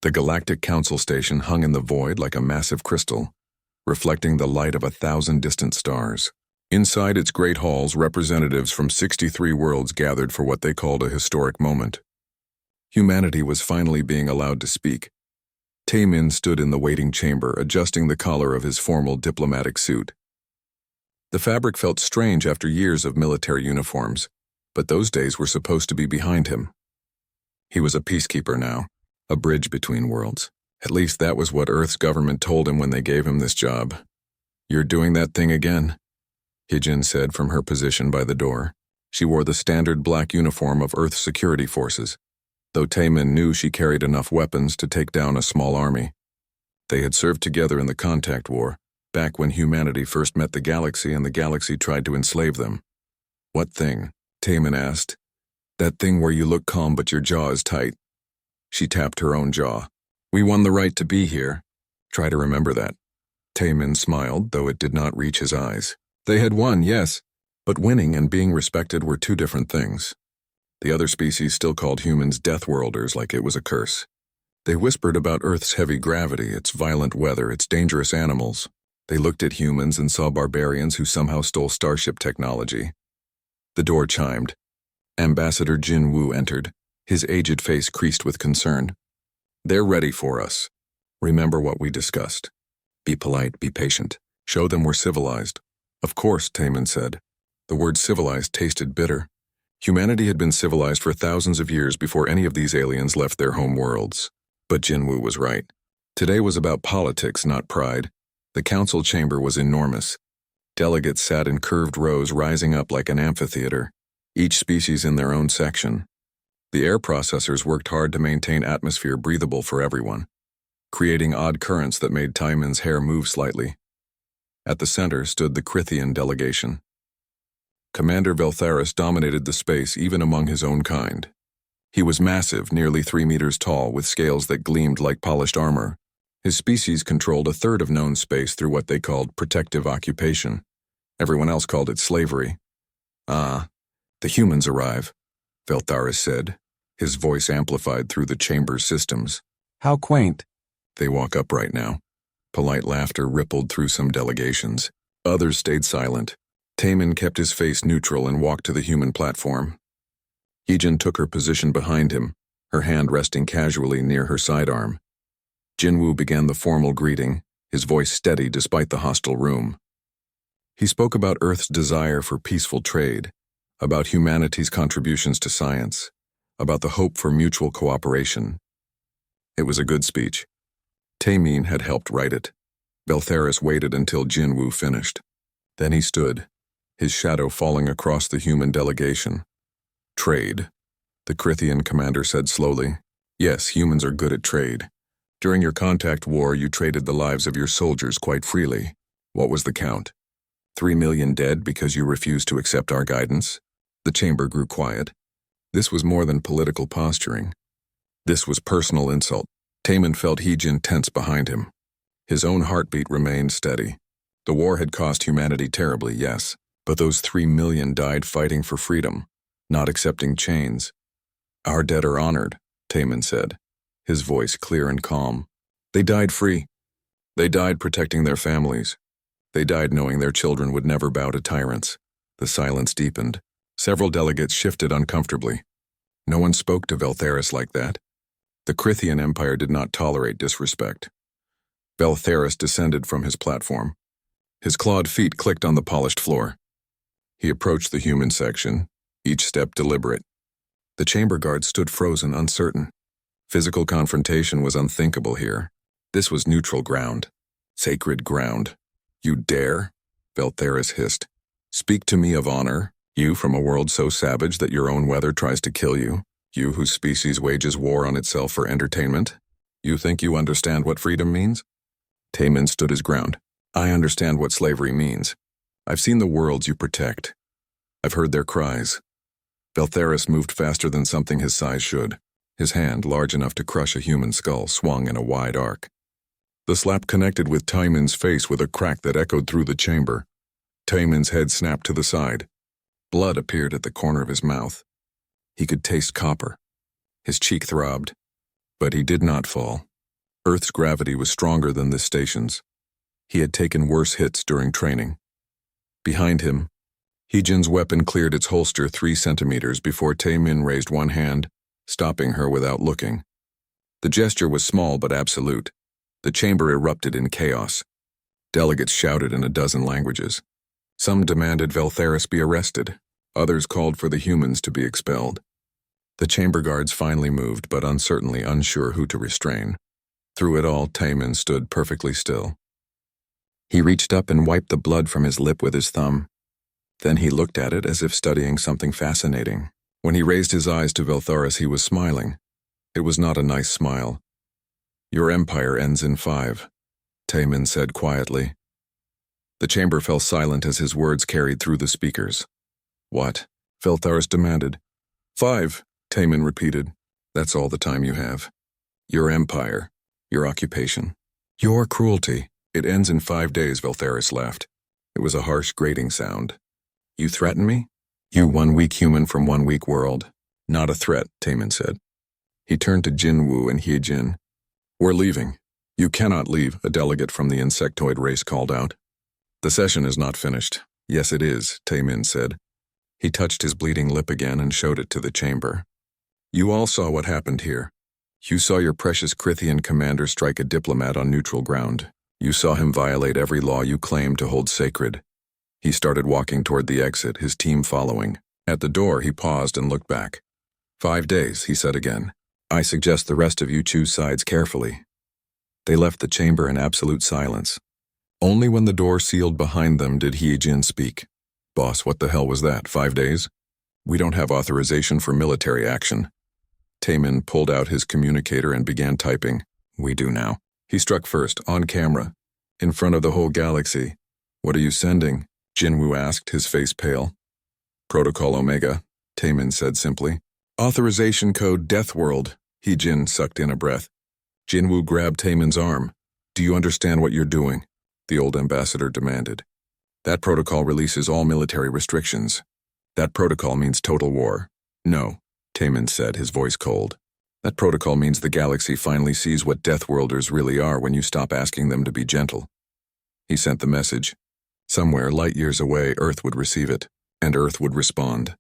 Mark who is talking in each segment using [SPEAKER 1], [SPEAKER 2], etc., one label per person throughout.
[SPEAKER 1] The Galactic Council Station hung in the void like a massive crystal, reflecting the light of 1,000 distant stars. Inside its great halls, representatives from 63 worlds gathered for what they called a historic moment. Humanity was finally being allowed to speak. Taemin stood in the waiting chamber, adjusting the collar of his formal diplomatic suit. The fabric felt strange after years of military uniforms, but those days were supposed to be behind him. He was a peacekeeper now, a bridge between worlds. At least that was what Earth's government told him when they gave him this job. "You're doing that thing again," Hijin said from her position by the door. She wore the standard black uniform of Earth's security forces, though Taemin knew she carried enough weapons to take down a small army. They had served together in the Contact War, back when humanity first met the galaxy and the galaxy tried to enslave them. "What thing?" Taemin asked. "That thing where you look calm but your jaw is tight." She tapped her own jaw. "We won the right to be here. Try to remember that." Taemin smiled, though it did not reach his eyes. They had won, yes, but winning and being respected were two different things. The other species still called humans Deathworlders like it was a curse. They whispered about Earth's heavy gravity, its violent weather, its dangerous animals. They looked at humans and saw barbarians who somehow stole starship technology. The door chimed. Ambassador Jin Woo entered, his aged face creased with concern. "They're ready for us. Remember what we discussed. Be polite, be patient. Show them we're civilized." "Of course," Taemin said. The word civilized tasted bitter. Humanity had been civilized for thousands of years before any of these aliens left their home worlds. But Jinwoo was right. Today was about politics, not pride. The council chamber was enormous. Delegates sat in curved rows rising up like an amphitheater, each species in their own section. The air processors worked hard to maintain atmosphere breathable for everyone, creating odd currents that made Taemin's hair move slightly. At the center stood the Krithian delegation. Commander Veltharis dominated the space even among his own kind. He was massive, nearly 3 meters tall, with scales that gleamed like polished armor. His species controlled a third of known space through what they called protective occupation. Everyone else called it slavery. "Ah, the humans arrive," Veltharis said, his voice amplified through the chamber's systems.
[SPEAKER 2] "How quaint."
[SPEAKER 1] "They walk upright now." Polite laughter rippled through some delegations. Others stayed silent. Taemin kept his face neutral and walked to the human platform. Hijin took her position behind him, her hand resting casually near her sidearm. Jinwoo began the formal greeting, his voice steady despite the hostile room. He spoke about Earth's desire for peaceful trade, about humanity's contributions to science, about the hope for mutual cooperation. It was a good speech. Taemin had helped write it. Veltharis waited until Jinwoo finished. Then he stood, his shadow falling across the human delegation. "Trade," the Krithian commander said slowly. "Yes, humans are good at trade. During your contact war, you traded the lives of your soldiers quite freely. What was the count? 3 million dead because you refused to accept our guidance?" The chamber grew quiet. This was more than political posturing. This was personal insult. Taemin felt Hijin tense behind him. His own heartbeat remained steady. The war had cost humanity terribly, yes, but those 3 million died fighting for freedom, not accepting chains. "Our dead are honored," Taemin said, his voice clear and calm. "They died free. They died protecting their families. They died knowing their children would never bow to tyrants." The silence deepened. Several delegates shifted uncomfortably. No one spoke to Veltharis like that. The Krithian Empire did not tolerate disrespect. Veltharis descended from his platform. His clawed feet clicked on the polished floor. He approached the human section, each step deliberate. The chamber guards stood frozen, uncertain. Physical confrontation was unthinkable here. This was neutral ground. Sacred ground. "You dare?" Veltharis hissed. "Speak to me of honor, you from a world so savage that your own weather tries to kill you, you whose species wages war on itself for entertainment? You think you understand what freedom means?" Taemin stood his ground. "I understand what slavery means. I've seen the worlds you protect. I've heard their cries." Veltharis moved faster than something his size should. His hand, large enough to crush a human skull, swung in a wide arc. The slap connected with Taemin's face with a crack that echoed through the chamber. Taemin's head snapped to the side. Blood appeared at the corner of his mouth. He could taste copper. His cheek throbbed. But he did not fall. Earth's gravity was stronger than this station's. He had taken worse hits during training. Behind him, Heejin's weapon cleared its holster 3 centimeters before Taemin raised one hand, stopping her without looking. The gesture was small but absolute. The chamber erupted in chaos. Delegates shouted in a dozen languages. Some demanded Veltheris be arrested. Others called for the humans to be expelled. The chamber guards finally moved, but uncertainly unsure who to restrain. Through it all, Taemin stood perfectly still. He reached up and wiped the blood from his lip with his thumb. Then he looked at it as if studying something fascinating. When he raised his eyes to Veltheris, he was smiling. It was not a nice smile. "Your empire ends in 5, Taemin said quietly. The chamber fell silent as his words carried through the speakers. "What?" Veltheris demanded. 5, Taemin repeated. "That's all the time you have. Your empire, your occupation, your cruelty. It ends in 5 days," Veltheris laughed. It was a harsh, grating sound. "You threaten me? You one-week human from one-week world." "Not a threat," Taemin said. He turned to Jinwoo and Heejin. "We're leaving." "You cannot leave," a delegate from the insectoid race called out. "The session is not finished." "Yes, it is," Taemin said. He touched his bleeding lip again and showed it to the chamber. "You all saw what happened here. You saw your precious Krithian commander strike a diplomat on neutral ground. You saw him violate every law you claim to hold sacred." He started walking toward the exit, his team following. At the door, he paused and looked back. 5 days, he said again. "I suggest the rest of you choose sides carefully." They left the chamber in absolute silence. Only when the door sealed behind them did Heejin speak. "Boss, what the hell was that? 5 days? We don't have authorization for military action." Taemin pulled out his communicator and began typing. "We do now." He struck first, on camera, in front of the whole galaxy. "What are you sending?" Jinwoo asked, his face pale. "Protocol Omega," Taemin said simply. "Authorization code Deathworld." Heejin sucked in a breath. Jinwoo grabbed Taemin's arm. "Do you understand what you're doing?" the old ambassador demanded. "That protocol releases all military restrictions. That protocol means total war." "No," Taemin said, his voice cold. "That protocol means the galaxy finally sees what Deathworlders really are when you stop asking them to be gentle." He sent the message. Somewhere, light years away, Earth would receive it, and Earth would respond.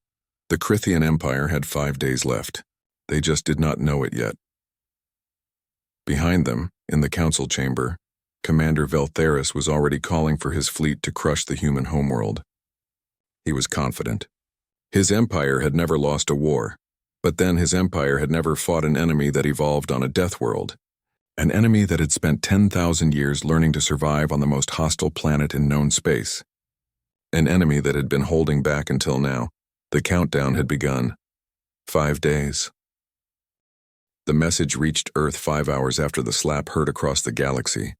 [SPEAKER 1] The Krithian Empire had 5 days left. They just did not know it yet. Behind them, in the council chamber, Commander Veltheris was already calling for his fleet to crush the human homeworld. He was confident. His empire had never lost a war, but then his empire had never fought an enemy that evolved on a death world, an enemy that had spent 10,000 years learning to survive on the most hostile planet in known space, an enemy that had been holding back until now. The countdown had begun. 5 days. The message reached Earth 5 hours after the slap heard across the galaxy.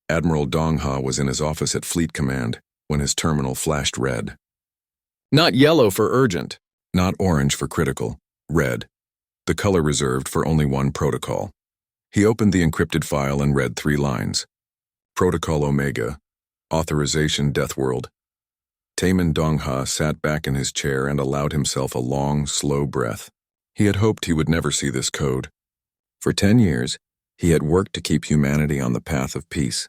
[SPEAKER 1] Admiral Dongha was in his office at Fleet Command when his terminal flashed red. Not yellow for urgent, not orange for critical, red, the color reserved for only one protocol. He opened the encrypted file and read 3 lines. Protocol Omega, Authorization Deathworld. Taemin Dongha sat back in his chair and allowed himself a long, slow breath. He had hoped he would never see this code. For 10 years, he had worked to keep humanity on the path of peace.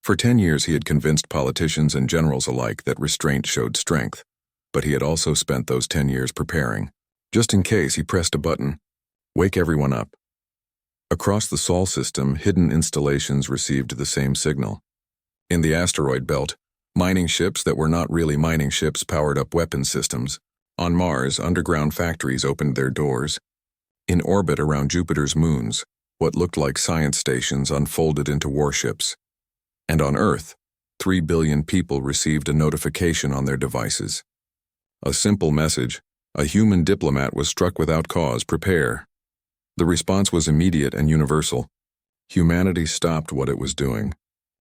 [SPEAKER 1] For 10 years, he had convinced politicians and generals alike that restraint showed strength, but he had also spent those 10 years preparing. Just in case, he pressed a button. Wake everyone up. Across the Sol system, hidden installations received the same signal. In the asteroid belt, mining ships that were not really mining ships powered up weapon systems. On Mars, underground factories opened their doors. In orbit around Jupiter's moons, what looked like science stations unfolded into warships. And on Earth, 3 billion people received a notification on their devices. A simple message: a human diplomat was struck without cause, prepare. The response was immediate and universal. Humanity stopped what it was doing.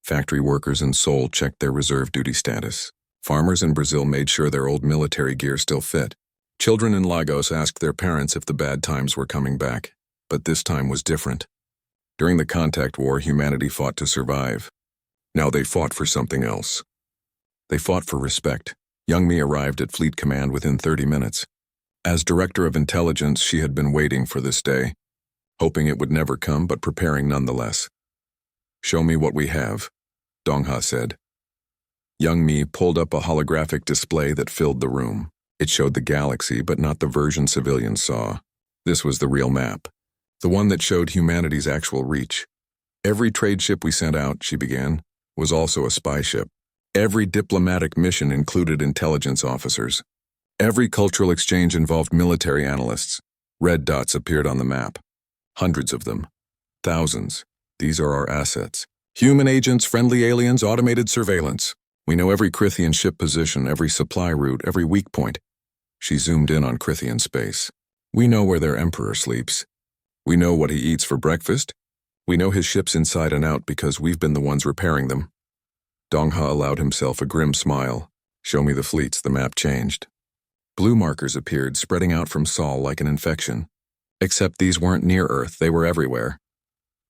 [SPEAKER 1] Factory workers in Seoul checked their reserve duty status. Farmers in Brazil made sure their old military gear still fit. Children in Lagos asked their parents if the bad times were coming back. But this time was different. During the contact war, humanity fought to survive. Now they fought for something else. They fought for respect. Young Mi arrived at Fleet Command within 30 minutes. As Director of Intelligence, she had been waiting for this day. hoping it would never come but preparing nonetheless. "Show me what we have," Dongha said. Young Mi pulled up a holographic display that filled the room. It showed the galaxy, but not the version civilians saw. This was the real map, the one that showed humanity's actual reach. "Every trade ship we sent out," she began, "was also a spy ship. Every diplomatic mission included intelligence officers. Every cultural exchange involved military analysts." Red dots appeared on the map. Hundreds of them. Thousands. "These are our assets. Human agents, friendly aliens, automated surveillance. We know every Krithian ship position, every supply route, every weak point." She zoomed in on Krithian space. "We know where their emperor sleeps. We know what he eats for breakfast. We know his ships inside and out because we've been the ones repairing them." Dongha allowed himself a grim smile. "Show me the fleets." The map changed. Blue markers appeared, spreading out from Sol like an infection. Except these weren't near Earth, they were everywhere.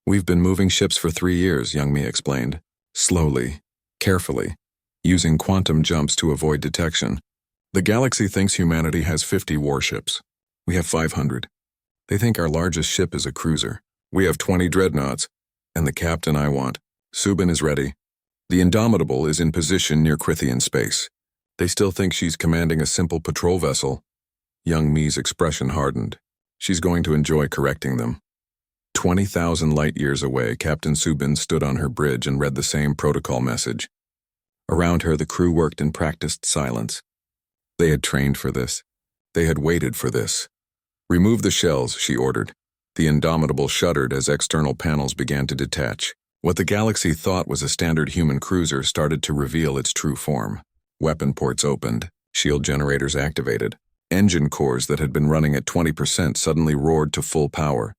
[SPEAKER 1] "We've been moving ships for 3 years," Young Mi explained. "Slowly, carefully, using quantum jumps to avoid detection. The galaxy thinks humanity has 50 warships. We have 500. They think our largest ship is a cruiser. We have 20 dreadnoughts. And the captain I want, Subin, is ready. The Indomitable is in position near Krithian space. They still think she's commanding a simple patrol vessel." Young Mi's expression hardened. She's going to enjoy correcting them. 20,000 light-years away, Captain Subin stood on her bridge and read the same protocol message. Around her, the crew worked in practiced silence. They had trained for this. They had waited for this. "Remove the shells," she ordered. The Indomitable shuddered as external panels began to detach. What the galaxy thought was a standard human cruiser started to reveal its true form. Weapon ports opened, shield generators activated. Engine cores that had been running at 20% suddenly roared to full power.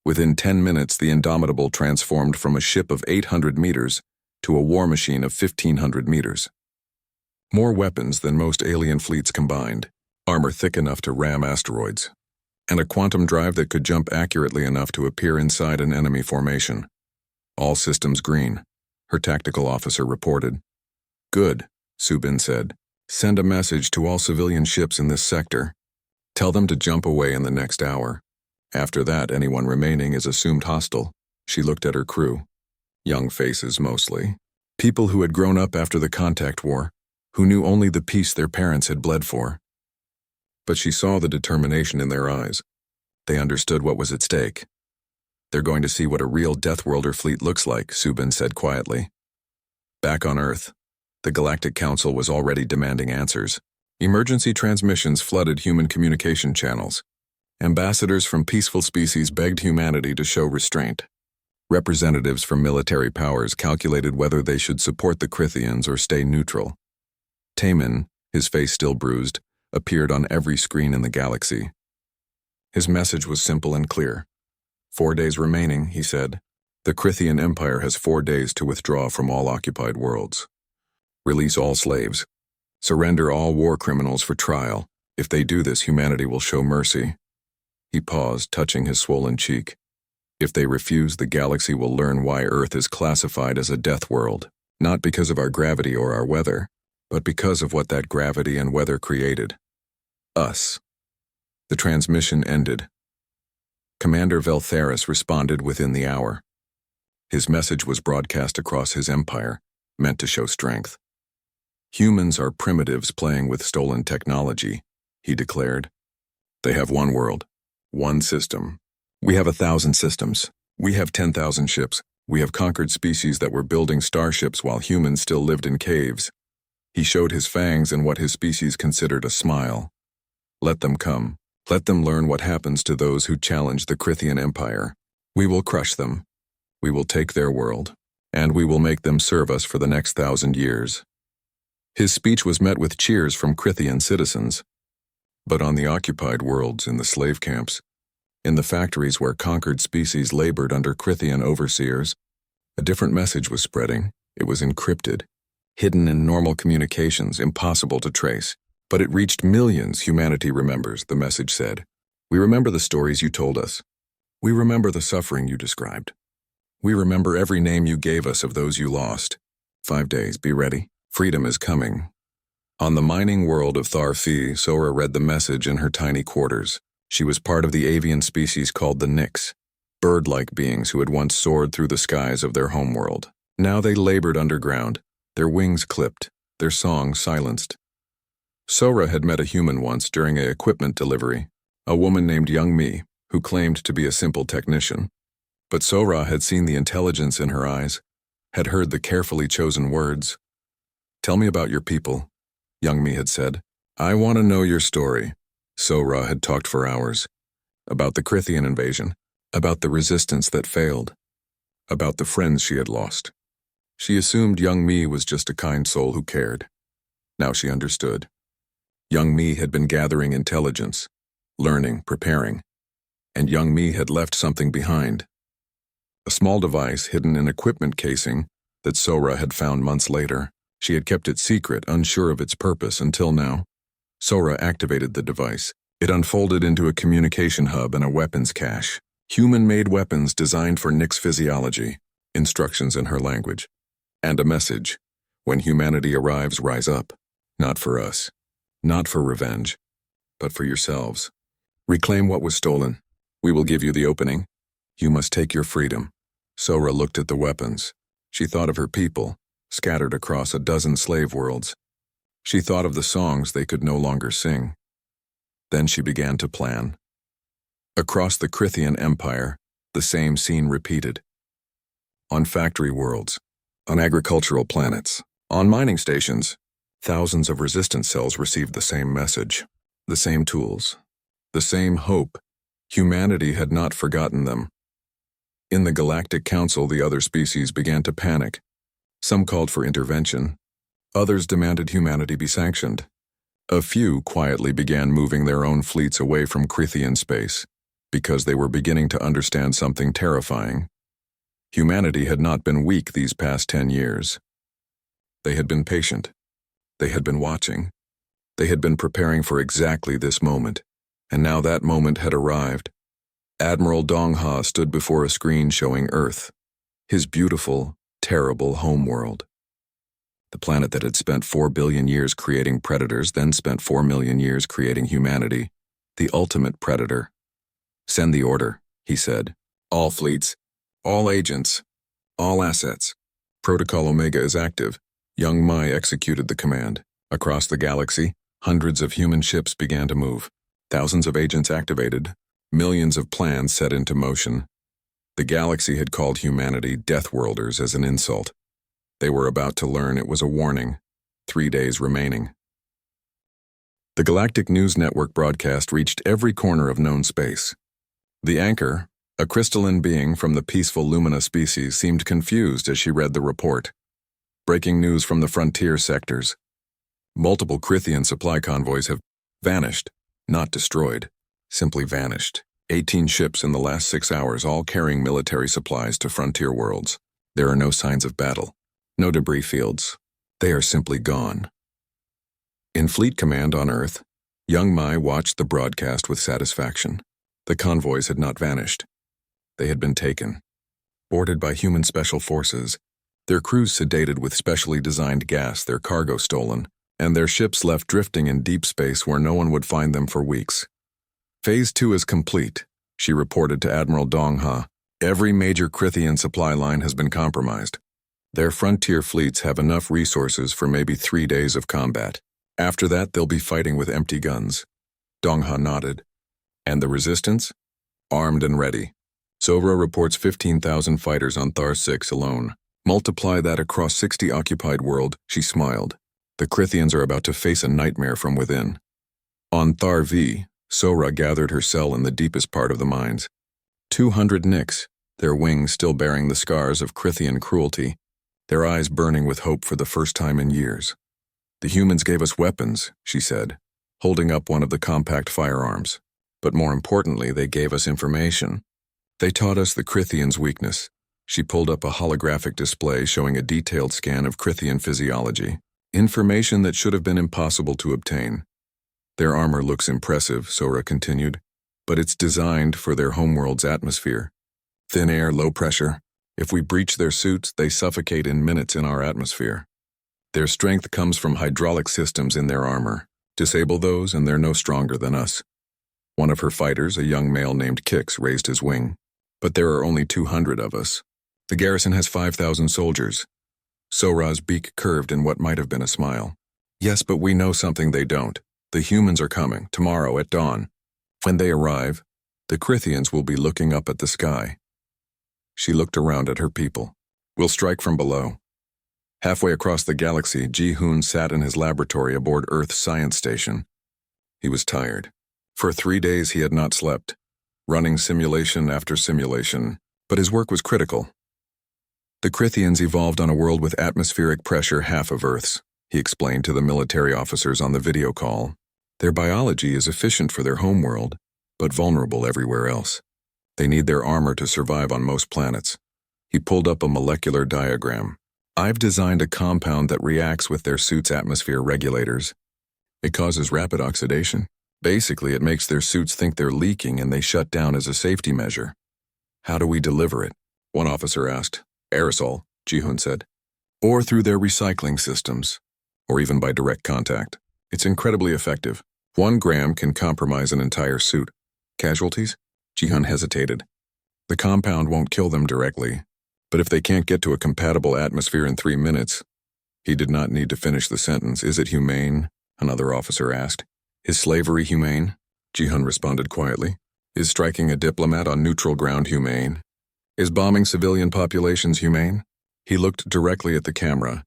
[SPEAKER 1] Within 10 minutes, the Indomitable transformed from a ship of 800 meters to a war machine of 1,500 meters. More weapons than most alien fleets combined, armor thick enough to ram asteroids, and a quantum drive that could jump accurately enough to appear inside an enemy formation. "All systems green," her tactical officer reported. "Good," Subin said. "Send a message to all civilian ships in this sector. Tell them to jump away in the next hour. After that, anyone remaining is assumed hostile." She looked at her crew. Young faces mostly. People who had grown up after the contact war, who knew only the peace their parents had bled for. But she saw the determination in their eyes. They understood what was at stake. "They're going to see what a real Deathworlder fleet looks like," Subin said quietly. Back on Earth, the Galactic Council was already demanding answers. Emergency transmissions flooded human communication channels. Ambassadors from peaceful species begged humanity to show restraint. Representatives from military powers calculated whether they should support the Krithians or stay neutral. Taman, his face still bruised, appeared on every screen in the galaxy. His message was simple and clear. 4 days remaining, he said. The Krithian Empire has 4 days to withdraw from all occupied worlds. Release all slaves. Surrender all war criminals for trial. If they do this, humanity will show mercy. He paused, touching his swollen cheek. If they refuse, the galaxy will learn why Earth is classified as a death world, not because of our gravity or our weather, but because of what that gravity and weather created. Us. The transmission ended. Commander Veltharis responded within the hour. His message was broadcast across his empire, meant to show strength. "Humans are primitives playing with stolen technology," he declared. "They have one world, one system. We have 1,000 systems. We have 10,000 ships. We have conquered species that were building starships while humans still lived in caves." He showed his fangs and what his species considered a smile. "Let them come. Let them learn what happens to those who challenge the Krithian Empire. We will crush them. We will take their world, and we will make them serve us for the next 1,000 years." His speech was met with cheers from Krithian citizens. But on the occupied worlds, in the slave camps, in the factories where conquered species labored under Krithian overseers, a different message was spreading. It was encrypted, hidden in normal communications, impossible to trace. But it reached millions. "Humanity remembers," the message said. "We remember the stories you told us. We remember the suffering you described. We remember every name you gave us of those you lost. 5 days, be ready. Freedom is coming." On the mining world of Tharfi, Sora read the message in her tiny quarters. She was part of the avian species called the Nyx. bird-like beings who had once soared through the skies of their homeworld. Now they labored underground, their wings clipped, their song silenced. Sora had met a human once during an equipment delivery, a woman named Young Mi, who claimed to be a simple technician. But Sora had seen the intelligence in her eyes, had heard the carefully chosen words. "Tell me about your people," Young Mi had said. "I want to know your story." Sora had talked for hours. About the Crithian invasion, about the resistance that failed, about the friends she had lost. She assumed Young Mi was just a kind soul who cared. Now she understood. Young Mi had been gathering intelligence, learning, preparing, and Young Mi had left something behind. A small device hidden in equipment casing that Sora had found months later. She had kept it secret, unsure of its purpose until now. Sora activated the device. It unfolded into a communication hub and a weapons cache. Human-made weapons designed for Nick's physiology, instructions in her language, and a message. When humanity arrives, rise up. Not for us. Not for revenge. But for yourselves. Reclaim what was stolen. We will give you the opening. You must take your freedom. Sora looked at the weapons. She thought of her people, scattered across a dozen slave worlds. She thought of the songs they could no longer sing. Then she began to plan. Across the Crithian Empire, the same scene repeated. On factory worlds, on agricultural planets, on mining stations, thousands of resistance cells received the same message, the same tools, the same hope. Humanity had not forgotten them. In the Galactic Council, the other species began to panic. Some called for intervention. Others demanded humanity be sanctioned. A few quietly began moving their own fleets away from Crithian space, because they were beginning to understand something terrifying. Humanity had not been weak these past 10 years. They had been patient. They had been watching. They had been preparing for exactly this moment, and now that moment had arrived. Admiral Dongha stood before a screen showing Earth, his beautiful, terrible homeworld. The planet that had spent 4 billion years creating predators, then spent 4 million years creating humanity, the ultimate predator. "Send the order," he said. "All fleets, all agents, all assets. Protocol Omega is active." Young Mai executed the command. Across the galaxy, hundreds of human ships began to move. Thousands of agents activated. Millions of plans set into motion. The galaxy had called humanity Deathworlders as an insult. They were about to learn it was a warning. 3 days remaining. The Galactic News Network broadcast reached every corner of known space. The anchor, a crystalline being from the peaceful Lumina species, seemed confused as she read the report. Breaking news from the frontier sectors. Multiple Crithian supply convoys have vanished, not destroyed. Simply vanished. 18 ships in the last 6 hours, all carrying military supplies to frontier worlds. There are no signs of battle. No debris fields. They are simply gone. In Fleet Command on Earth, Young Mai watched the broadcast with satisfaction. The convoys had not vanished. They had been taken. Boarded by human special forces, their crews sedated with specially designed gas, their cargo stolen, and their ships left drifting in deep space where no one would find them for weeks. Phase 2 is complete, she reported to Admiral Dongha. Every major Crithian supply line has been compromised. Their frontier fleets have enough resources for maybe 3 days of combat. After that, they'll be fighting with empty guns. Dongha nodded. And the resistance? Armed and ready. Sora reports 15,000 fighters on Thar 6 alone. Multiply that across 60 occupied world, she smiled. The Crithians are about to face a nightmare from within. On Thar V, Sora gathered her cell in the deepest part of the mines. 200 Nicks, their wings still bearing the scars of Crithian cruelty, their eyes burning with hope for the first time in years. "The humans gave us weapons," she said, holding up one of the compact firearms. "But more importantly, they gave us information. They taught us the Crithians' weakness." She pulled up a holographic display showing a detailed scan of Crithian physiology. Information that should have been impossible to obtain. "Their armor looks impressive," Sora continued, "but it's designed for their homeworld's atmosphere. Thin air, low pressure. If we breach their suits, they suffocate in minutes in our atmosphere. Their strength comes from hydraulic systems in their armor. Disable those and they're no stronger than us." One of her fighters, a young male named Kix, raised his wing. But there are only 200 of us. The garrison has 5,000 soldiers. Sora's beak curved in what might have been a smile. Yes, but we know something they don't. The humans are coming, tomorrow at dawn. When they arrive, the Crithians will be looking up at the sky. She looked around at her people. We'll strike from below. Halfway across the galaxy, Ji-hoon sat in his laboratory aboard Earth's science station. He was tired. For 3 days he had not slept, running simulation after simulation, but his work was critical. The Crithians evolved on a world with atmospheric pressure half of Earth's, he explained to the military officers on the video call. Their biology is efficient for their homeworld, but vulnerable everywhere else. They need their armor to survive on most planets. He pulled up a molecular diagram. I've designed a compound that reacts with their suit's atmosphere regulators. It causes rapid oxidation. Basically, it makes their suits think they're leaking and they shut down as a safety measure. How do we deliver it? One officer asked. Aerosol, Ji-hoon said. Or through their recycling systems, or even by direct contact. It's incredibly effective. 1 gram can compromise an entire suit. Casualties? Ji-hoon hesitated. The compound won't kill them directly, but if they can't get to a compatible atmosphere in 3 minutes. He did not need to finish the sentence. Is it humane? Another officer asked. Is slavery humane? Ji-hoon responded quietly. Is striking a diplomat on neutral ground humane? Is bombing civilian populations humane? He looked directly at the camera.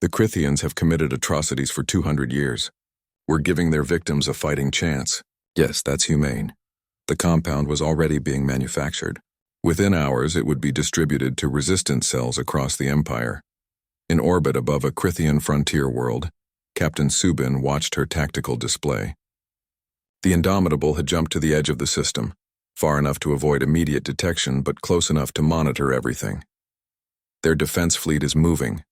[SPEAKER 1] The Crithians have committed atrocities for 200 years. We're giving their victims a fighting chance. Yes, that's humane. The compound was already being manufactured. Within hours, it would be distributed to resistance cells across the Empire. In orbit above a Crithian frontier world, Captain Subin watched her tactical display. The Indomitable had jumped to the edge of the system, far enough to avoid immediate detection but close enough to monitor everything. Their defense fleet is moving,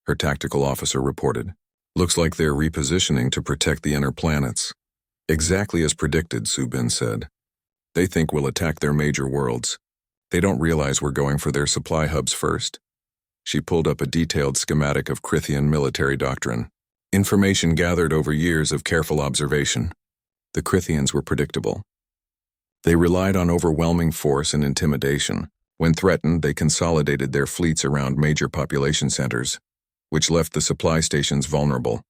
[SPEAKER 1] her tactical officer reported. Looks like they're repositioning to protect the inner planets. Exactly as predicted, Subin said. They think we'll attack their major worlds. They don't realize we're going for their supply hubs first. She pulled up a detailed schematic of Crithian military doctrine. Information gathered over years of careful observation. The Crithians were predictable. They relied on overwhelming force and intimidation. When threatened, they consolidated their fleets around major population centers, which left the supply stations vulnerable.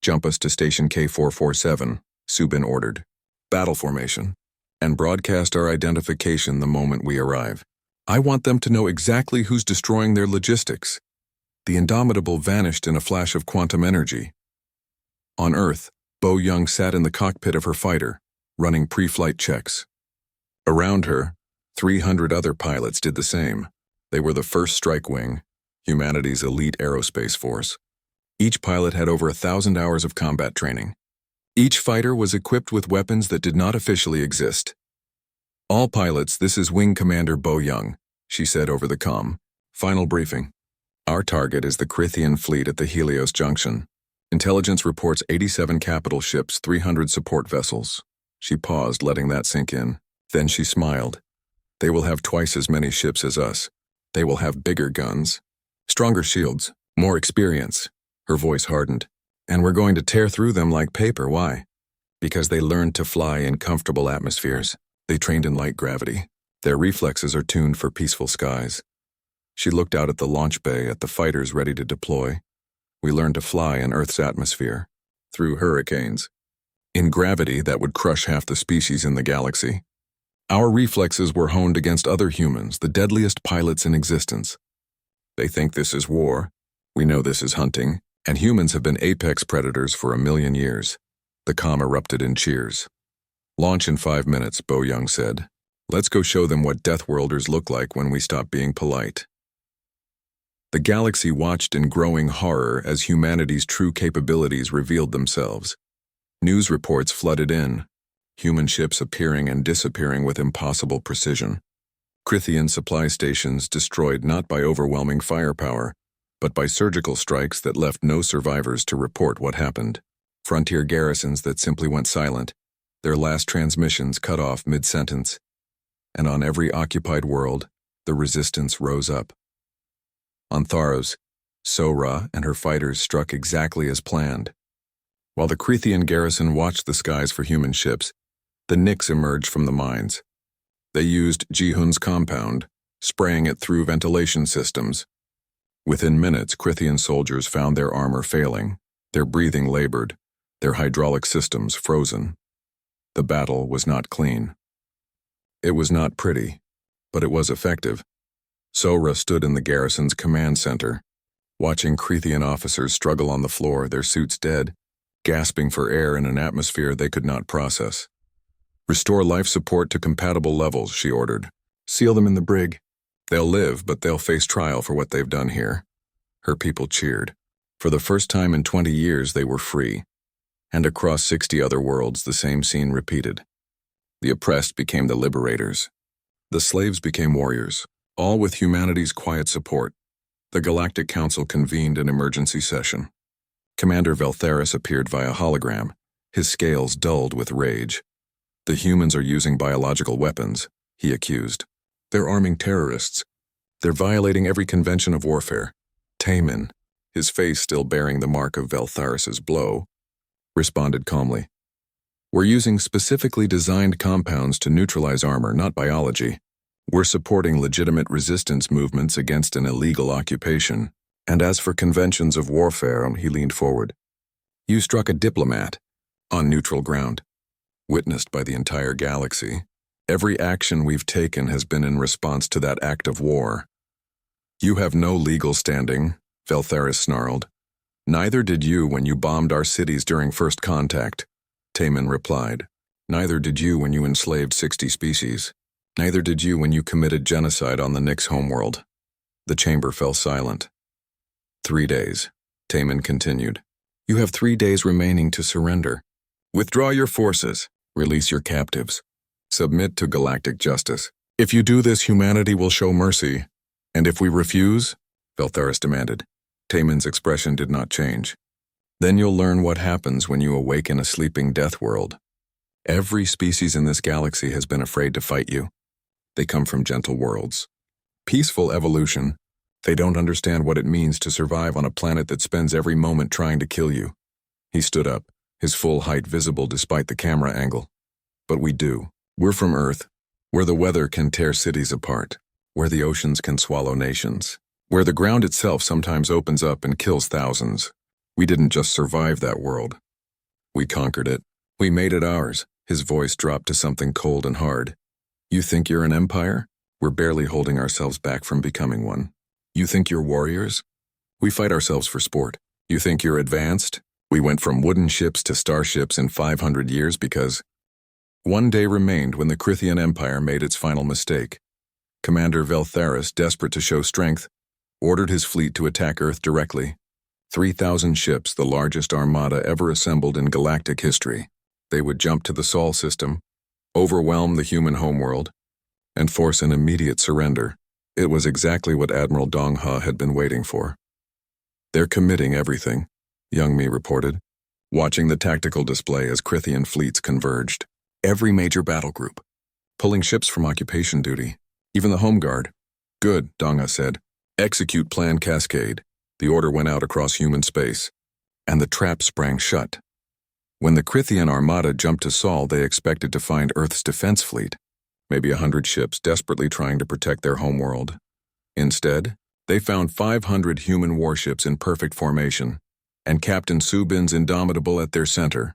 [SPEAKER 1] Jump us to Station K447, Subin ordered. Battle formation. And broadcast our identification the moment we arrive. I want them to know exactly who's destroying their logistics. The Indomitable vanished in a flash of quantum energy. On Earth, Bo Young sat in the cockpit of her fighter, running pre-flight checks. Around her, 300 other pilots did the same. They were the first strike wing, humanity's elite aerospace force. Each pilot had over 1,000 hours of combat training. Each fighter was equipped with weapons that did not officially exist. All pilots, this is Wing Commander Bo Young, she said over the comm. Final briefing. Our target is the Crithian fleet at the Helios Junction. Intelligence reports 87 capital ships, 300 support vessels. She paused, letting that sink in. Then she smiled. They will have twice as many ships as us. They will have bigger guns, stronger shields, more experience. Her voice hardened. And we're going to tear through them like paper. Why? Because they learned to fly in comfortable atmospheres. They trained in light gravity. Their reflexes are tuned for peaceful skies. She looked out at the launch bay at the fighters ready to deploy. We learned to fly in Earth's atmosphere, through hurricanes. In gravity that would crush half the species in the galaxy. Our reflexes were honed against other humans, the deadliest pilots in existence. They think this is war. We know this is hunting. And humans have been apex predators for 1,000,000 years. The comm erupted in cheers. Launch in 5 minutes, Bo Young said. Let's go show them what Deathworlders look like when we stop being polite. The galaxy watched in growing horror as humanity's true capabilities revealed themselves. News reports flooded in, human ships appearing and disappearing with impossible precision. Crithian supply stations destroyed not by overwhelming firepower, but by surgical strikes that left no survivors to report what happened. Frontier garrisons that simply went silent, their last transmissions cut off mid-sentence. And on every occupied world, the resistance rose up. On Tharos, Sora and her fighters struck exactly as planned. While the Crithian garrison watched the skies for human ships, the Nyx emerged from the mines. They used Ji-Hun's compound, spraying it through ventilation systems. Within minutes, Krithian soldiers found their armor failing, their breathing labored, their hydraulic systems frozen. The battle was not clean. It was not pretty, but it was effective. Sora stood in the garrison's command center, watching Krithian officers struggle on the floor, their suits dead, gasping for air in an atmosphere they could not process. "Restore life support to compatible levels," she ordered. "Seal them in the brig. They'll live, but they'll face trial for what they've done here." Her people cheered. For the first time in 20 years, they were free. And across 60 other worlds, the same scene repeated. The oppressed became the liberators. The slaves became warriors, all with humanity's quiet support. The Galactic Council convened an emergency session. Commander Veltharis appeared via hologram, his scales dulled with rage. "The humans are using biological weapons," he accused. "They're arming terrorists. They're violating every convention of warfare." Taemin, his face still bearing the mark of Veltharis's blow, responded calmly. "We're using specifically designed compounds to neutralize armor, not biology. We're supporting legitimate resistance movements against an illegal occupation. And as for conventions of warfare," he leaned forward, "you struck a diplomat on neutral ground, witnessed by the entire galaxy. Every action we've taken has been in response to that act of war." "You have no legal standing," Veltharis snarled. "Neither did you when you bombed our cities during First Contact," Taemin replied. "Neither did you when you enslaved 60 species. Neither did you when you committed genocide on the Nyx homeworld." The chamber fell silent. 3 days, Taemin continued. "You have 3 days remaining to surrender. Withdraw your forces, release your captives, submit to galactic justice. If you do this, humanity will show mercy. And if we refuse," Veltharis demanded. Taemin's expression did not change. "Then you'll learn what happens when you awaken a sleeping death world. Every species in this galaxy has been afraid to fight you. They come from gentle worlds. Peaceful evolution. They don't understand what it means to survive on a planet that spends every moment trying to kill you." He stood up, his full height visible despite the camera angle. "But we do. We're from Earth, where the weather can tear cities apart, where the oceans can swallow nations, where the ground itself sometimes opens up and kills thousands. We didn't just survive that world. We conquered it. We made it ours." His voice dropped to something cold and hard. "You think you're an empire? We're barely holding ourselves back from becoming one. You think you're warriors? We fight ourselves for sport. You think you're advanced? We went from wooden ships to starships in 500 years because..." One day remained when the Krithian Empire made its final mistake. Commander Veltharis, desperate to show strength, ordered his fleet to attack Earth directly. 3,000 ships, the largest armada ever assembled in galactic history. They would jump to the Sol system, overwhelm the human homeworld, and force an immediate surrender. It was exactly what Admiral Dong Ha had been waiting for. "They're committing everything," Young Mi reported, watching the tactical display as Krithian fleets converged. "Every major battle group, pulling ships from occupation duty, even the Home Guard." "Good," Dong Ha said. "Execute Plan Cascade." The order went out across human space, and the trap sprang shut. When the Krithian armada jumped to Sol, they expected to find Earth's defense fleet, maybe 100 ships desperately trying to protect their homeworld. Instead, they found 500 human warships in perfect formation, and Captain Subin's Indomitable at their center.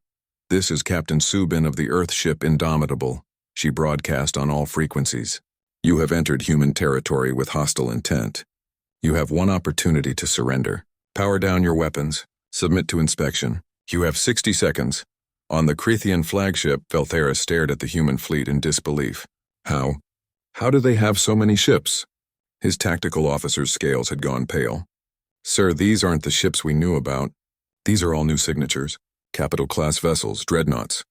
[SPEAKER 1] "This is Captain Subin of the Earth ship Indomitable," she broadcast on all frequencies. "You have entered human territory with hostile intent. You have one opportunity to surrender. Power down your weapons. Submit to inspection. You have 60 seconds. On the Krithian flagship, Veltharis stared at the human fleet in disbelief. How do they have so many ships?" His tactical officer's scales had gone pale. "Sir, these aren't the ships we knew about. These are all new signatures. Capital-class vessels, dreadnoughts."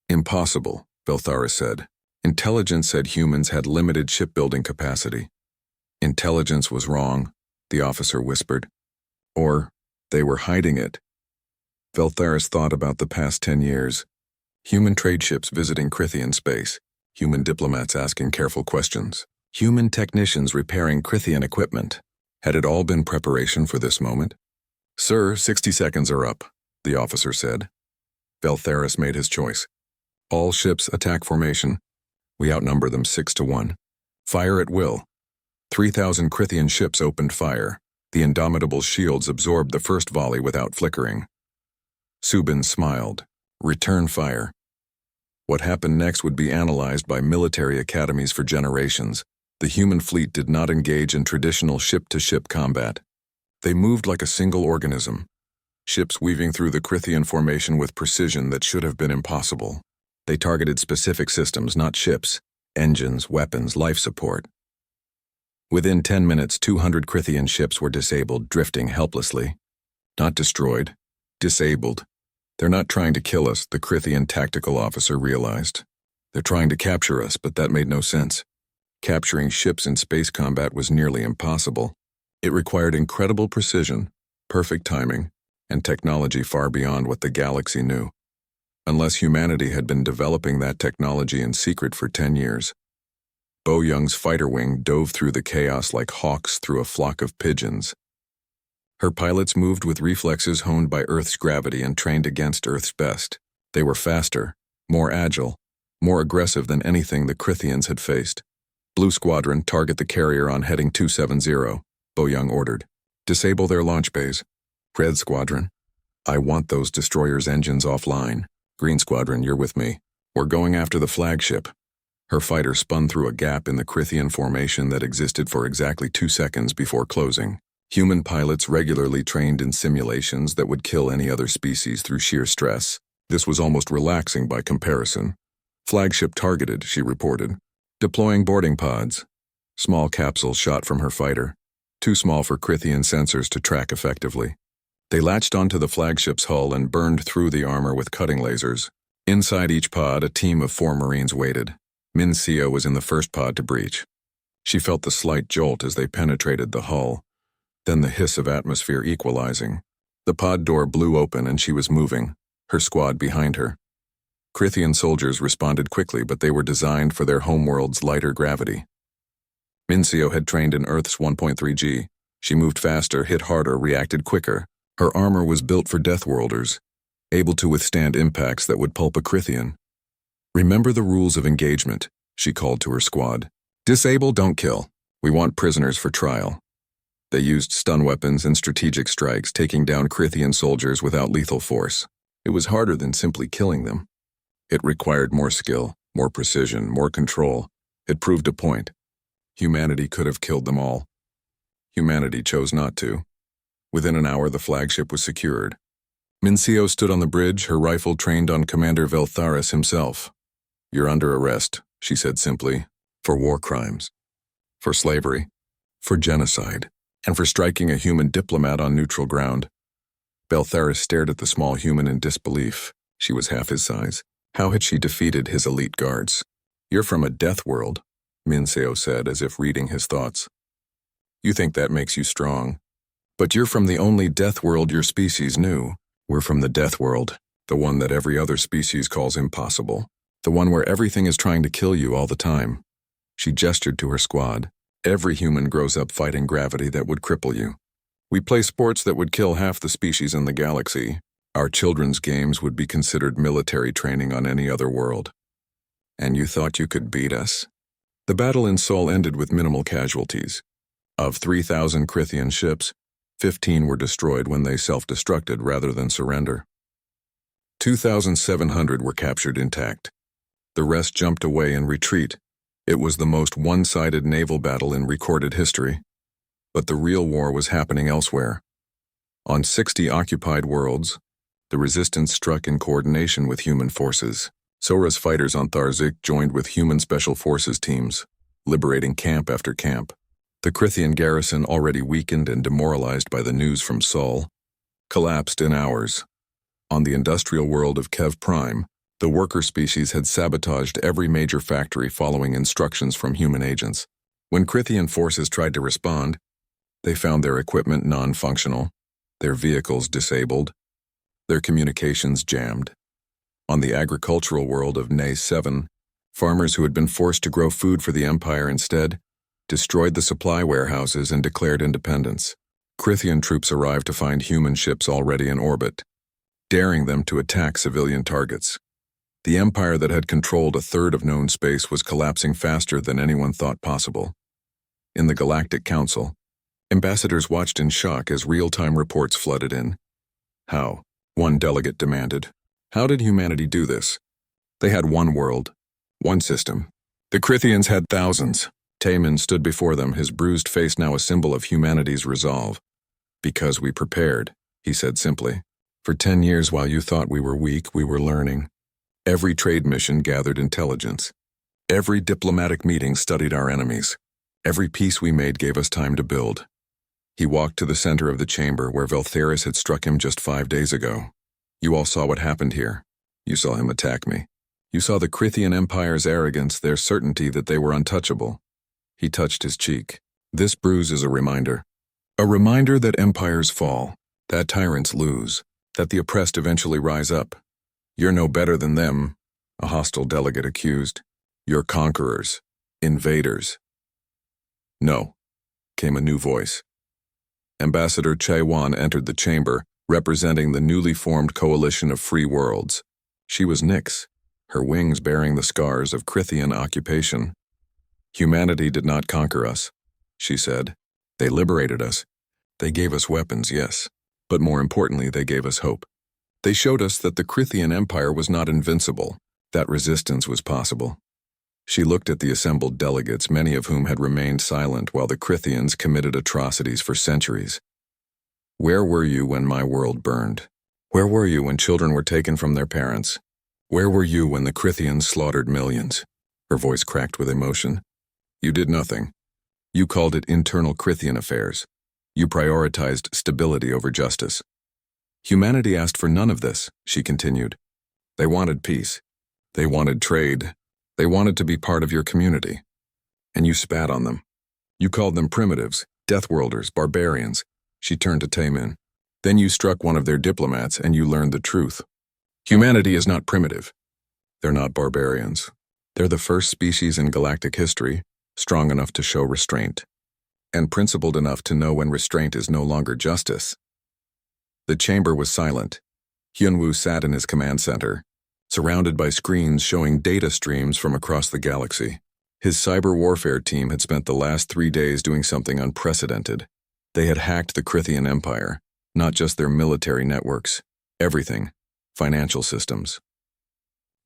[SPEAKER 1] "Impossible," Veltharis said. "Intelligence said humans had limited shipbuilding capacity." "Intelligence was wrong," the officer whispered. "Or they were hiding it." Veltharis thought about the past 10 years. Human trade ships visiting Krithian space, human diplomats asking careful questions, human technicians repairing Krithian equipment. Had it all been preparation for this moment? "Sir, 60 seconds are up," the officer said. Veltharis made his choice. "All ships attack formation. We outnumber them 6-1. Fire at will. 3,000 Krithian ships opened fire. The indomitable shields absorbed the first volley without flickering. Subin smiled. Return fire. What happened next would be analyzed by military academies for generations. The human fleet did not engage in traditional ship-to-ship combat. They moved like a single organism, ships weaving through the Krithian formation with precision that should have been impossible. They targeted specific systems, not ships, engines, weapons, life support. Within 10 minutes, 200 Krithian ships were disabled, drifting helplessly. Not destroyed, disabled. They're not trying to kill us, the Krithian tactical officer realized. They're trying to capture us, but that made no sense. Capturing ships in space combat was nearly impossible. It required incredible precision, perfect timing, and technology far beyond what the galaxy knew. Unless humanity had been developing that technology in secret for 10 years. Bo Young's fighter wing dove through the chaos like hawks through a flock of pigeons. Her pilots moved with reflexes honed by Earth's gravity and trained against Earth's best. They were faster, more agile, more aggressive than anything the Krithians had faced. Blue Squadron, target the carrier on heading 270, Bo Young ordered. Disable their launch bays. Red Squadron, I want those destroyers' engines offline. Green Squadron, you're with me. We're going after the flagship. Her fighter spun through a gap in the Krithian formation that existed for exactly 2 seconds before closing. Human pilots regularly trained in simulations that would kill any other species through sheer stress. This was almost relaxing by comparison. Flagship targeted, she reported. Deploying boarding pods. Small capsules shot from her fighter. Too small for Krithian sensors to track effectively. They latched onto the flagship's hull and burned through the armor with cutting lasers. Inside each pod, a team of 4 Marines waited. Min Seo was in the first pod to breach. She felt the slight jolt as they penetrated the hull, then the hiss of atmosphere equalizing. The pod door blew open and she was moving, her squad behind her. Krithian soldiers responded quickly, but they were designed for their homeworld's lighter gravity. Min Seo had trained in Earth's 1.3G. She moved faster, hit harder, reacted quicker. Her armor was built for Deathworlders, able to withstand impacts that would pulp a Krithian. Remember the rules of engagement, she called to her squad. Disable, don't kill. We want prisoners for trial. They used stun weapons and strategic strikes, taking down Krithian soldiers without lethal force. It was harder than simply killing them. It required more skill, more precision, more control. It proved a point. Humanity could have killed them all. Humanity chose not to. Within an hour, the flagship was secured. Min Seo stood on the bridge, her rifle trained on Commander Veltharis himself. You're under arrest, she said simply, for war crimes, for slavery, for genocide, and for striking a human diplomat on neutral ground. Veltharis stared at the small human in disbelief. She was half his size. How had she defeated his elite guards? You're from a death world, Min Seo said, as if reading his thoughts. You think that makes you strong. But you're from the only death world your species knew. We're from the death world, the one that every other species calls impossible, the one where everything is trying to kill you all the time. She gestured to her squad. Every human grows up fighting gravity that would cripple you. We play sports that would kill half the species in the galaxy. Our children's games would be considered military training on any other world. And you thought you could beat us? The battle in Sol ended with minimal casualties. Of 3,000 Krithian ships, 15 were destroyed when they self-destructed rather than surrender. 2,700 were captured intact. The rest jumped away in retreat. It was the most one-sided naval battle in recorded history. But the real war was happening elsewhere. On 60 occupied worlds, the resistance struck in coordination with human forces. Sora's fighters on Tharzik joined with human special forces teams, liberating camp after camp. The Krithian garrison, already weakened and demoralized by the news from Sol, collapsed in hours. On the industrial world of Kev Prime, the worker species had sabotaged every major factory following instructions from human agents. When Krithian forces tried to respond, they found their equipment non-functional, their vehicles disabled, their communications jammed. On the agricultural world of Nay 7, farmers who had been forced to grow food for the Empire instead destroyed the supply warehouses and declared independence. Krithian troops arrived to find human ships already in orbit, daring them to attack civilian targets. The empire that had controlled a third of known space was collapsing faster than anyone thought possible. In the Galactic Council, ambassadors watched in shock as real-time reports flooded in. How? One delegate demanded. How did humanity do this? They had one world, one system. The Crithians had thousands. Taman stood before them, his bruised face now a symbol of humanity's resolve. Because we prepared, he said simply. For 10 years while you thought we were weak, we were learning. Every trade mission gathered intelligence. Every diplomatic meeting studied our enemies. Every peace we made gave us time to build. He walked to the center of the chamber where Veltheris had struck him just 5 days ago. You all saw what happened here. You saw him attack me. You saw the Crithian Empire's arrogance, their certainty that they were untouchable. He touched his cheek. This bruise is a reminder. A reminder that empires fall, that tyrants lose, that the oppressed eventually rise up. You're no better than them, a hostile delegate accused. You're conquerors, invaders. No, came a new voice. Ambassador Chaiwan entered the chamber, representing the newly formed coalition of free worlds. She was Nyx, her wings bearing the scars of Crithian occupation. Humanity did not conquer us, she said. They liberated us. They gave us weapons, yes, but more importantly, they gave us hope. They showed us that the Crithian Empire was not invincible, that resistance was possible. She looked at the assembled delegates, many of whom had remained silent while the Crithians committed atrocities for centuries. Where were you when my world burned? Where were you when children were taken from their parents? Where were you when the Crithians slaughtered millions? Her voice cracked with emotion. You did nothing. You called it internal Crithian affairs. You prioritized stability over justice. Humanity asked for none of this, she continued. They wanted peace. They wanted trade. They wanted to be part of your community. And you spat on them. You called them primitives, Deathworlders, barbarians. She turned to Taman. Then you struck one of their diplomats and you learned the truth. Humanity is not primitive. They're not barbarians. They're the first species in galactic history, strong enough to show restraint, and principled enough to know when restraint is no longer justice. The chamber was silent. Hyunwoo sat in his command center, surrounded by screens showing data streams from across the galaxy. His cyber warfare team had spent the last 3 days doing something unprecedented. They had hacked the Crithian Empire, not just their military networks, everything, financial systems,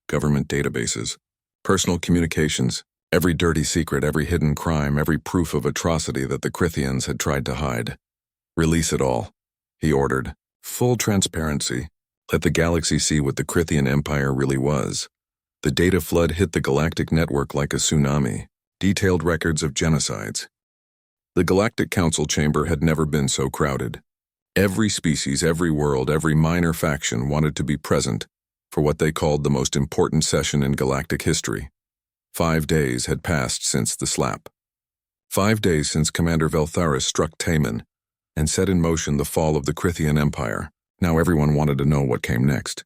[SPEAKER 1] government databases, personal communications, every dirty secret, every hidden crime, every proof of atrocity that the Crithians had tried to hide. Release it all, he ordered. Full transparency. Let the galaxy see what the Crithian Empire really was. The data flood hit the galactic network like a tsunami, detailed records of genocides. The Galactic Council chamber had never been so crowded. Every species, every world, every minor faction wanted to be present for what they called the most important session in galactic history. 5 days had passed since the slap. 5 days since Commander Veltheris struck Taman and set in motion the fall of the Crithian Empire. Now everyone wanted to know what came next.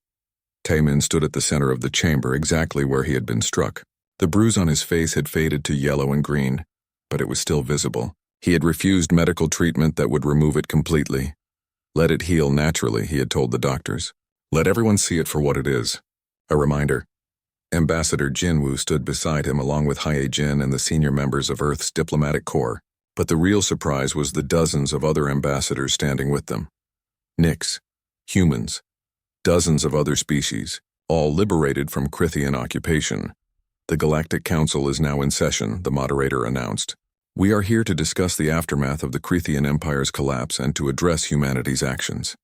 [SPEAKER 1] Taman stood at the center of the chamber, exactly where he had been struck. The bruise on his face had faded to yellow and green, but it was still visible. He had refused medical treatment that would remove it completely. Let it heal naturally, he had told the doctors. Let everyone see it for what it is. A reminder. Ambassador Jinwoo stood beside him along with Hye Jin and the senior members of Earth's diplomatic corps, but the real surprise was the dozens of other ambassadors standing with them. Nyx, humans, dozens of other species, all liberated from Crithian occupation. The Galactic Council is now in session, the moderator announced. We are here to discuss the aftermath of the Crithian Empire's collapse and to address humanity's actions.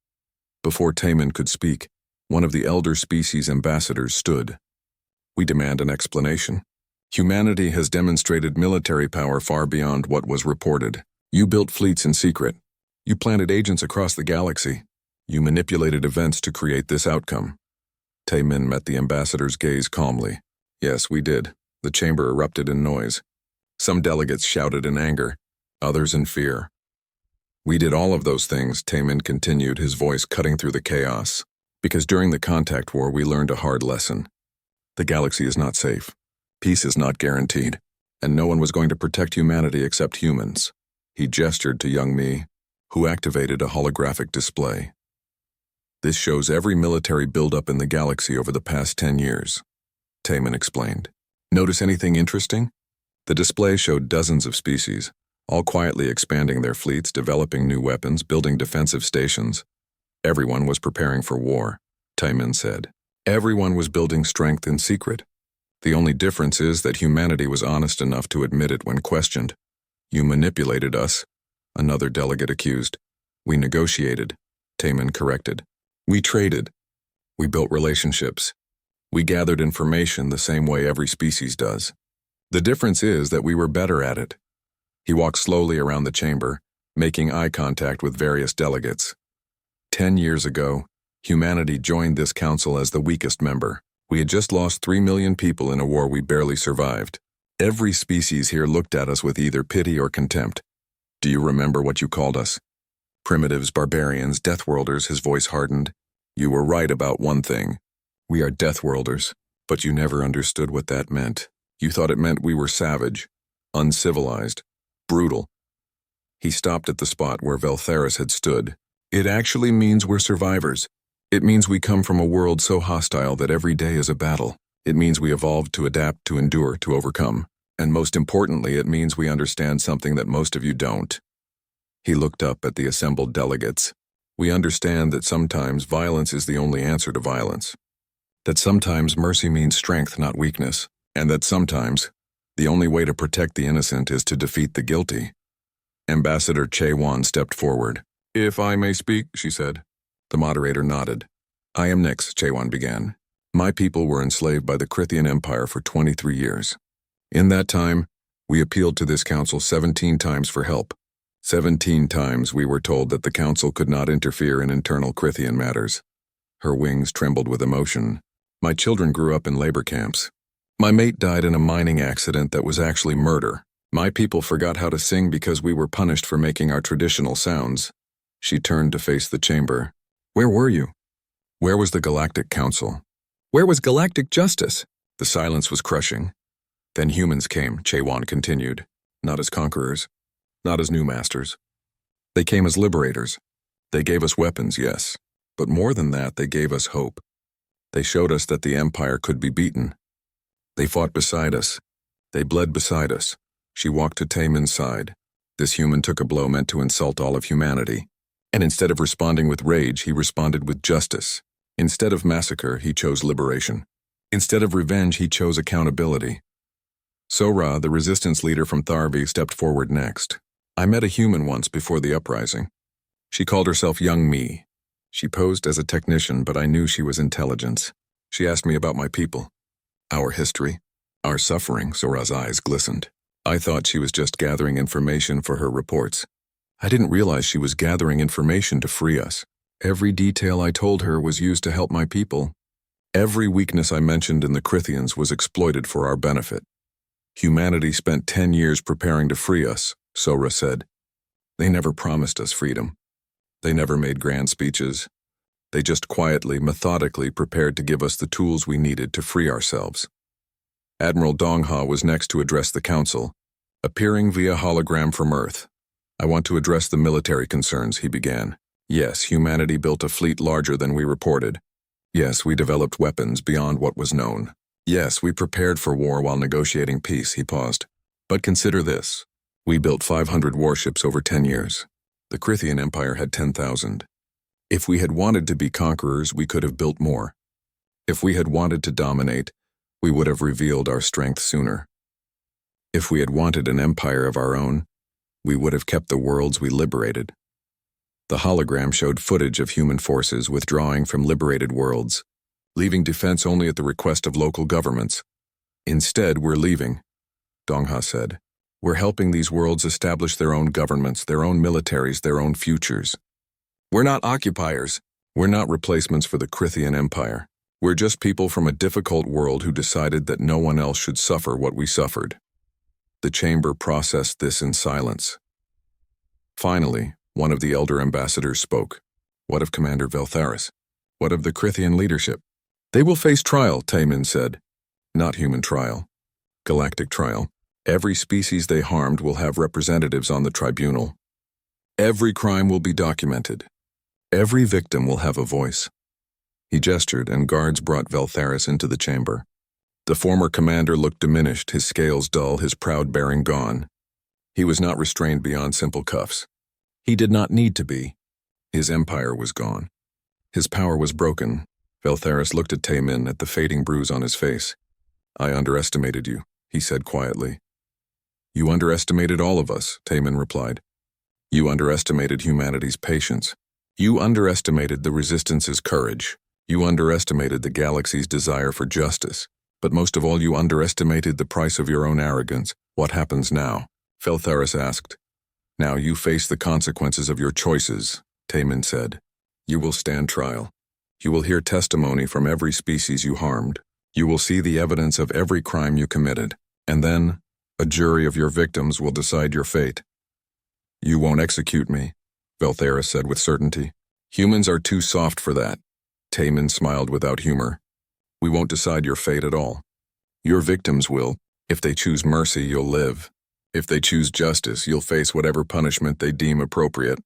[SPEAKER 1] Before Taman could speak, one of the elder species ambassadors stood. We demand an explanation. Humanity has demonstrated military power far beyond what was reported. You built fleets in secret. You planted agents across the galaxy. You manipulated events to create this outcome. Taman met the ambassador's gaze calmly. Yes, we did. The chamber erupted in noise. Some delegates shouted in anger, others in fear. We did all of those things, Taman continued, his voice cutting through the chaos. Because during the contact war, we learned a hard lesson. The galaxy is not safe. Peace is not guaranteed. And no one was going to protect humanity except humans. He gestured to young me, who activated a holographic display. This shows every military buildup in the galaxy over the past 10 years. Taman explained. Notice anything interesting? The display showed dozens of species, all quietly expanding their fleets, developing new weapons, building defensive stations. Everyone was preparing for war, Taman said. Everyone was building strength in secret. The only difference is that humanity was honest enough to admit it when questioned. You manipulated us, another delegate accused. We negotiated, Taman corrected. We traded. We built relationships. We gathered information the same way every species does. The difference is that we were better at it. He walked slowly around the chamber, making eye contact with various delegates. 10 years ago, humanity joined this council as the weakest member. We had just lost 3 million people in a war we barely survived. Every species here looked at us with either pity or contempt. Do you remember what you called us? Primitives, barbarians, Deathworlders, his voice hardened. You were right about one thing. We are Deathworlders, but you never understood what that meant. You thought it meant we were savage, uncivilized, brutal. He stopped at the spot where Veltharis had stood. It actually means we're survivors. It means we come from a world so hostile that every day is a battle. It means we evolved to adapt, to endure, to overcome. And most importantly, it means we understand something that most of you don't. He looked up at the assembled delegates. We understand that sometimes violence is the only answer to violence. That sometimes mercy means strength, not weakness. And that sometimes the only way to protect the innocent is to defeat the guilty. Ambassador Che-Wan stepped forward. If I may speak, she said. The moderator nodded. I am Nyx, Che-Wan began. My people were enslaved by the Crithian Empire for 23 years. In that time, we appealed to this council 17 times for help. 17 times we were told that the council could not interfere in internal Crithian matters. Her wings trembled with emotion. My children grew up in labor camps. My mate died in a mining accident that was actually murder. My people forgot how to sing because we were punished for making our traditional sounds. She turned to face the chamber. Where were you? Where was the Galactic Council? Where was galactic justice? The silence was crushing. Then humans came, Che-Wan continued. Not as conquerors. Not as new masters. They came as liberators. They gave us weapons, yes. But more than that, they gave us hope. They showed us that the Empire could be beaten. They fought beside us. They bled beside us. She walked to Taman's side. This human took a blow meant to insult all of humanity. And instead of responding with rage, he responded with justice. Instead of massacre, he chose liberation. Instead of revenge, he chose accountability. Sora, the resistance leader from Tharvi, stepped forward next. I met a human once before the uprising. She called herself Young Me. She posed as a technician, but I knew she was intelligence. She asked me about my people. Our history, our suffering. Sora's eyes glistened. I thought she was just gathering information for her reports. I didn't realize she was gathering information to free us. Every detail I told her was used to help my people. Every weakness I mentioned in the Crithians was exploited for our benefit. Humanity spent 10 years preparing to free us, Sora said. They never promised us freedom. They never made grand speeches. They just quietly, methodically prepared to give us the tools we needed to free ourselves. Admiral Dongha was next to address the council, appearing via hologram from Earth. I want to address the military concerns, he began. Yes, humanity built a fleet larger than we reported. Yes, we developed weapons beyond what was known. Yes, we prepared for war while negotiating peace, he paused. But consider this. We built 500 warships over 10 years. The Crithian Empire had 10,000. If we had wanted to be conquerors, we could have built more. If we had wanted to dominate, we would have revealed our strength sooner. If we had wanted an empire of our own, we would have kept the worlds we liberated. The hologram showed footage of human forces withdrawing from liberated worlds, leaving defense only at the request of local governments. Instead, we're leaving, Dongha said. We're helping these worlds establish their own governments, their own militaries, their own futures. We're not occupiers. We're not replacements for the Crithian Empire. We're just people from a difficult world who decided that no one else should suffer what we suffered. The chamber processed this in silence. Finally, one of the elder ambassadors spoke. What of Commander Veltharis? What of the Crithian leadership? They will face trial, Taman said. Not human trial. Galactic trial. Every species they harmed will have representatives on the tribunal. Every crime will be documented. Every victim will have a voice. He gestured, and guards brought Veltharis into the chamber. The former commander looked diminished, his scales dull, his proud bearing gone. He was not restrained beyond simple cuffs. He did not need to be. His empire was gone. His power was broken. Veltharis looked at Taemin, at the fading bruise on his face. "I underestimated you," he said quietly. "You underestimated all of us," Taemin replied. "You underestimated humanity's patience. You underestimated the Resistance's courage. You underestimated the galaxy's desire for justice. But most of all, you underestimated the price of your own arrogance. What happens now?" Veltharis asked. "Now you face the consequences of your choices," Taemin said. "You will stand trial. You will hear testimony from every species you harmed. You will see the evidence of every crime you committed. And then, a jury of your victims will decide your fate." "You won't execute me," Veltharis said with certainty. "Humans are too soft for that." Taemin smiled without humor. "We won't decide your fate at all. Your victims will. If they choose mercy, you'll live. If they choose justice, you'll face whatever punishment they deem appropriate.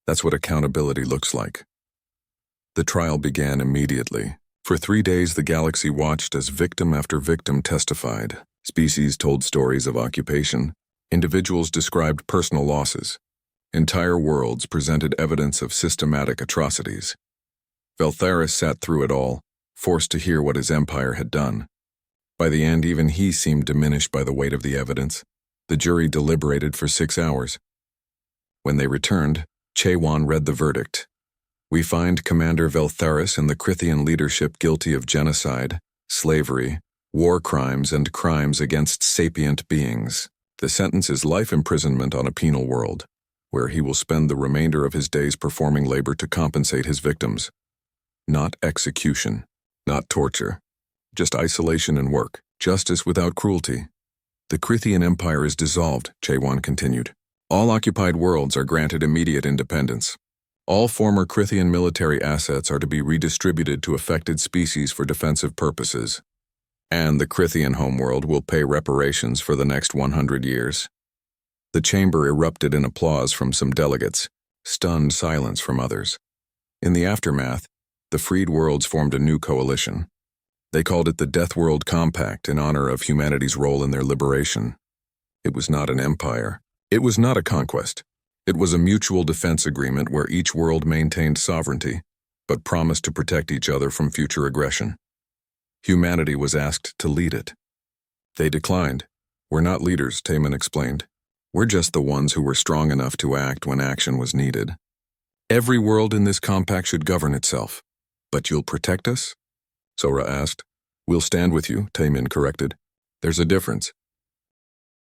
[SPEAKER 1] That's what accountability looks like." The trial began immediately. For 3 days, the galaxy watched as victim after victim testified. Species told stories of occupation. Individuals described personal losses. Entire worlds presented evidence of systematic atrocities. Veltharis sat through it all, forced to hear what his empire had done. By the end, even he seemed diminished by the weight of the evidence. The jury deliberated for 6 hours. When they returned, Chaewon read the verdict. "We find Commander Veltharis and the Crithian leadership guilty of genocide, slavery, war crimes, and crimes against sapient beings. The sentence is life imprisonment on a penal world, where he will spend the remainder of his days performing labor to compensate his victims. Not execution, not torture, just isolation and work, justice without cruelty. The Crithian Empire is dissolved," Chaewon continued. "All occupied worlds are granted immediate independence. All former Crithian military assets are to be redistributed to affected species for defensive purposes. And the Crithian homeworld will pay reparations for the next 100 years. The chamber erupted in applause from some delegates, stunned silence from others. In the aftermath, the freed worlds formed a new coalition. They called it the Deathworld Compact in honor of humanity's role in their liberation. It was not an empire. It was not a conquest. It was a mutual defense agreement where each world maintained sovereignty, but promised to protect each other from future aggression. Humanity was asked to lead it. They declined. "We're not leaders," Taemin explained. "We're just the ones who were strong enough to act when action was needed. Every world in this compact should govern itself. But you'll protect us?" Sora asked. "We'll stand with you," Taemin corrected. "There's a difference.